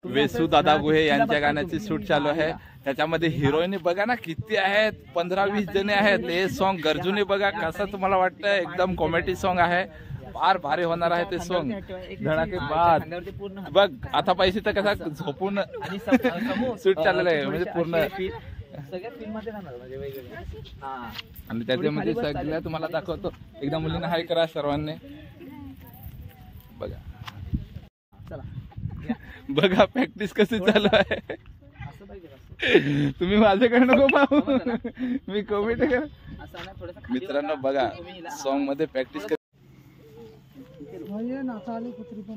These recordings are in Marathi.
वेसू दादा गुहे यांच्या गाण्याची शूट चालू आहे। त्याच्यामध्ये हिरोईन बघा ना किती आहेत, 15-20 जणी आहेत। हे सॉन्ग गरजूने बघा कसं तुम्हाला वाटतं, एकदम कॉमेडी सॉन्ग आहे, फार भारी होणार आहे ते सॉन्ग। धडाकेबाज बघ आता पैसे तर कसा झोपून शूट चाललेलं आहे म्हणजे पूर्ण सगळ्या फिल्म मध्ये राहणार म्हणजे वेगवेगळे। आणि त्याच्यामध्ये सगळ्या तुम्हाला दाखवतो, एकदा मुलींना हाय करा सर्वांनी बघा। चला बघा प्रॅक्टिस कशी चालू आहे। तुम्ही माझ्याकडे नको पाहू, मी कॉमेडी कर। मित्रांनो बघा सॉन्ग मध्ये प्रॅक्टिस कर। कुत्री पण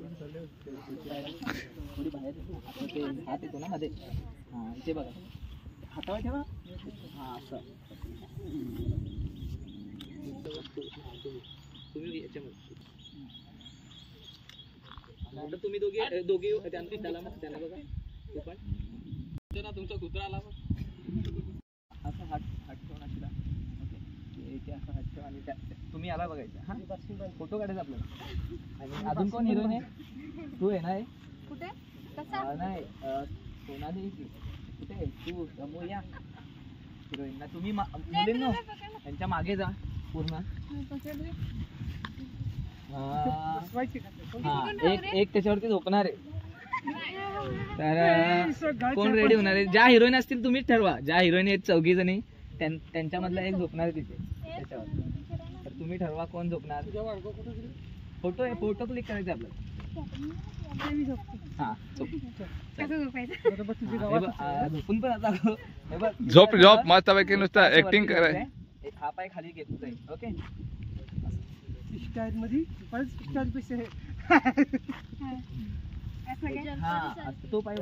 थोडी बाहेर हात येतो ना मध्ये, इथे बघा हातावर ठेवा। असं तुम्ही याच्यामध्ये तुम्ही दोघी त्याला बघा, तू पण ना तुमचा कुत्रा आला असं हात ठेवून असेल। ओके इथे असं हात ठेवा आणि तुम्ही याला बघायचं। हा फोटो काढायचा आपल्याला। आणि अजून कोण हिरोईन आहे? तू आहे ना? कुठे नाही सोनाली कुठे तू? या हिरोईन ना तुम्ही मुलींनो त्यांच्या मागे जा पूर्ण। एक त्याच्यावरती झोपणार आहे। तर कोण रेडी होणार आहे? ज्या हिरोईन असतील तुम्हीच ठरवा। ज्या हिरोईन आहेत 4 जणी त्यांच्यामधला एक झोपणार आहे तिथे त्याच्यावर, तर तुम्ही ठरवा कोण झोपणार। फोटो आहे, फोटो क्लिक करायचा आपल्याला। झोपून पण आता झोप मस्त पैकी नुसतं ऍक्टिंग कराय। हा पाय खाली घेत जाईल। ओके स्टाईल मध्ये पण स्टाईल पैसे हा तो पाय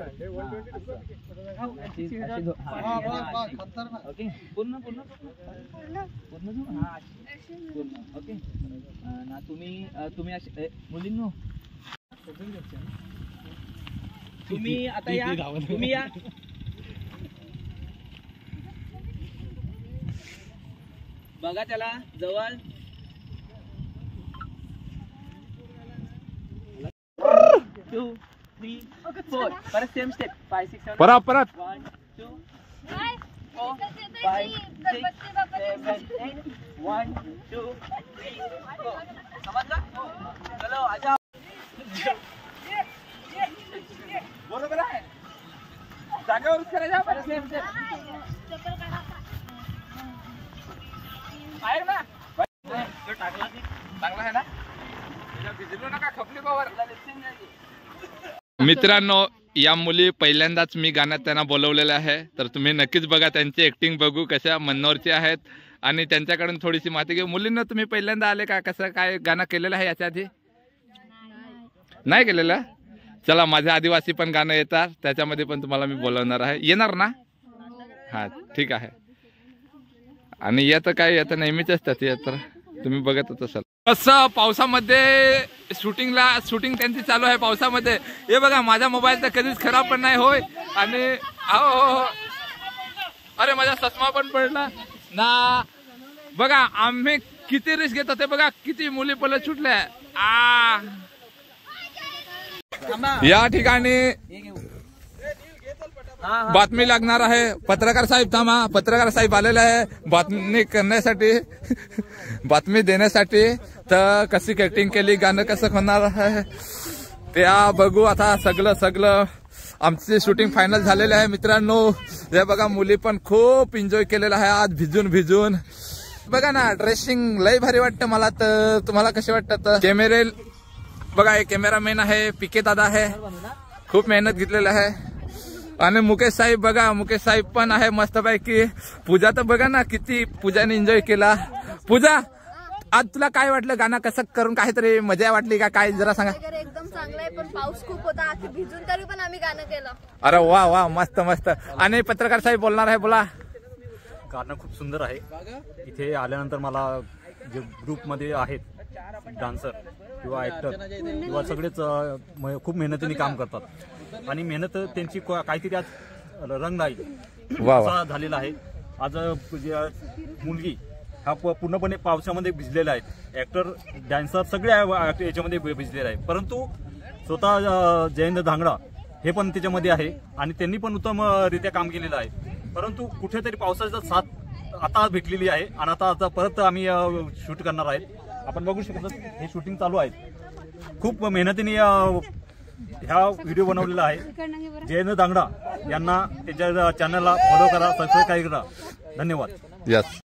ओके पूर्ण पूर्ण पूर्ण पूर्ण हा पूर्ण ओके ना। तुम्ही असे मुलींनो तुम्ही आता या, तुम्ही या। बघा त्याला जवळ 2 3 4 परत सेम स्टेप 5 6 7 परत 1 2 3 4 5 6 7 8 1 2 3 4 समजला? चलो आजा। बरोबर आहे, जागेवरच करायचा। परत सेम स्टेप आहे ना, तो टाकला चांगला आहे ना, त्याला भिजलो नका खपली पावर। मित्रांनो या मुली पहिल्यांदाच मी गाण्यात त्यांना बोलवलेलं आहे, तर तुम्ही नक्कीच बघा त्यांची ऍक्टिंग बघू कशा मनोरची आहेत आणि त्यांच्याकडून थोडीशी माहिती घेऊ। मुलींना तुम्ही पहिल्यांदा आले का, कसं काय गाणं केलेलं आहे याच्या आधी? नाही केलेलं? चला माझ्या आदिवासी पण गाणं येतात, त्याच्यामध्ये पण तुम्हाला मी बोलवणार आहे, येणार ना? हा ठीक आहे। आणि येतं काय येतं नेहमीच असतात, येतं तुम्ही बघतच असाल। कसं पावसामध्ये शूटिंग त्यांची चालू आहे पावसामध्ये। हे बघा माझा मोबाईल तर कधीच खराब पण नाही होय। आणि हो अरे माझा चष्मा पण पडला ना। बघा आम्ही किती रिस्क घेतो ते बघा, किती मुली पलट सुटल्या। या ठिकाणी बातमी लागणार आहे। पत्रकार साहेब थांबा, पत्रकार साहेब आलेले आहे बातमी करण्यासाठी, बातमी देण्यासाठी। तर कशी ऍक्टिंग केली, गाणं कसं होणार आहे त्या बघू आता। सगळं आमची शूटिंग फायनल झालेली आहे मित्रांनो। हे बघा मुली पण खूप एन्जॉय केलेला आहे आज भिजून। बघा ना ड्रेसिंग लय भारी वाटतं मला। तर तुम्हाला कसे वाटतं? कॅमेरे बघा, हे कॅमेरामॅन आहे पीके दादा आहे, खूप मेहनत घेतलेली आहे। आणि मुकेश साहेब बघा, मुकेश साहेब पण आहे मस्तपैकी। पूजा तर बघा ना किती पूजाने एन्जॉय केला। पूजा आज तुला काय वाटलं गाणं कसं करून, काहीतरी मजा वाटली का काय जरा सांगा? एकदम चांगलं आहे, पण पाऊस खूप होता भिजून तरी पण आम्ही गाणं केलं। अरे वा मस्त। आणि पत्रकार साहेब बोलणार आहे, बोला। गाणं खूप सुंदर आहे। इथे आल्यानंतर मला जे ग्रुप मध्ये आहेत डान्सर किंवा ऍक्टर किंवा सगळेच खूप मेहनतीने काम करतात आणि मेहनत त्यांची काहीतरी आज रंग आहे झालेला आहे। आज मुलगी हा पूर्णपणे पावसामध्ये भिजलेला आहे, ऍक्टर डान्सर सगळे याच्यामध्ये भिजलेले आहे, परंतु स्वतः जयेंद्र धांगडा हे पण त्याच्यामध्ये आहे आणि त्यांनी पण उत्तम रित्या काम केलेलं आहे. परंतु कुठेतरी पावसाचा साथ आता भेटलेली आहे आणि आता परत आम्ही शूट करणार आहेत. आपण बघू शकतो हे शूटिंग चालू आहे. खूप मेहनतीने ह्या व्हिडिओ बनवलेला आहे. जयेंद्र दांगडा यांना त्यांच्या चॅनलला फॉलो करा, सबस्क्राईब करा. धन्यवाद. यस.